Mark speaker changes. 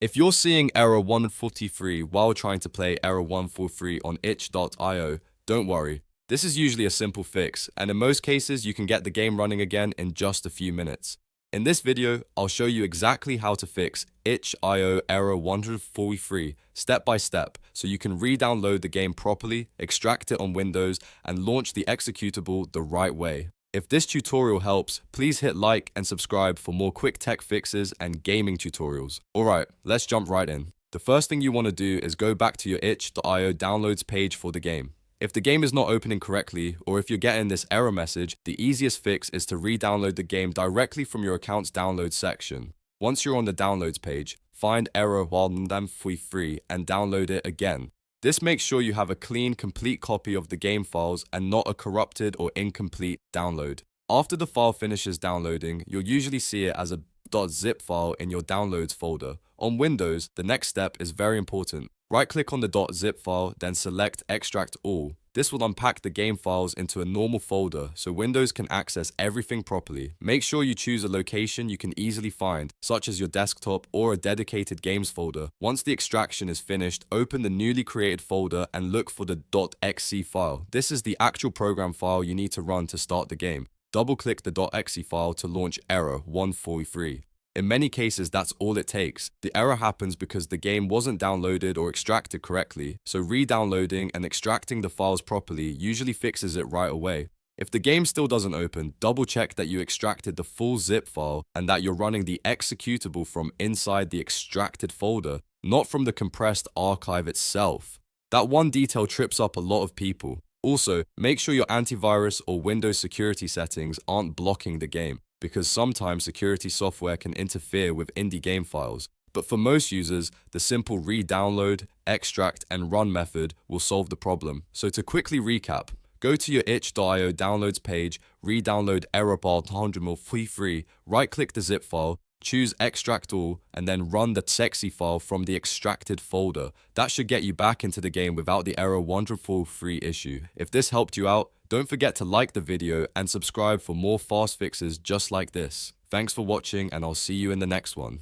Speaker 1: If you're seeing error 143 while trying to play error 143 on itch.io, don't worry. This is usually a simple fix, and in most cases you can get the game running again in just a few minutes. In this video, I'll show you exactly how to fix itch.io error 143 step by step so you can re-download the game properly, extract it on Windows, and launch the executable the right way. If this tutorial helps, please hit like and subscribe for more quick tech fixes and gaming tutorials. Alright, let's jump right in. The first thing you want to do is go back to your itch.io downloads page for the game. If the game is not opening correctly, or if you're getting this error message, the easiest fix is to re-download the game directly from your account's downloads section. Once you're on the downloads page, find error 143 and download it again. This makes sure you have a clean, complete copy of the game files and not a corrupted or incomplete download. After the file finishes downloading, you'll usually see it as a .zip file in your downloads folder. On Windows, the next step is very important. Right-click on the .zip file, then select Extract All. This will unpack the game files into a normal folder so Windows can access everything properly. Make sure you choose a location you can easily find, such as your desktop or a dedicated games folder. Once the extraction is finished, open the newly created folder and look for the .exe file. This is the actual program file you need to run to start the game. Double-click the .exe file to launch error 143. In many cases, that's all it takes. The error happens because the game wasn't downloaded or extracted correctly, so re-downloading and extracting the files properly usually fixes it right away. If the game still doesn't open, double-check that you extracted the full zip file and that you're running the executable from inside the extracted folder, not from the compressed archive itself. That one detail trips up a lot of people. Also, make sure your antivirus or Windows security settings aren't blocking the game, because sometimes security software can interfere with indie game files. But for most users, the simple re-download, extract, and run method will solve the problem. So to quickly recap, go to your itch.io downloads page, re-download error bar 143, right-click the zip file, choose Extract All, and then run the .exe file from the extracted folder. That should get you back into the game without the error 143 issue. If this helped you out, don't forget to like the video and subscribe for more fast fixes just like this. Thanks for watching, and I'll see you in the next one.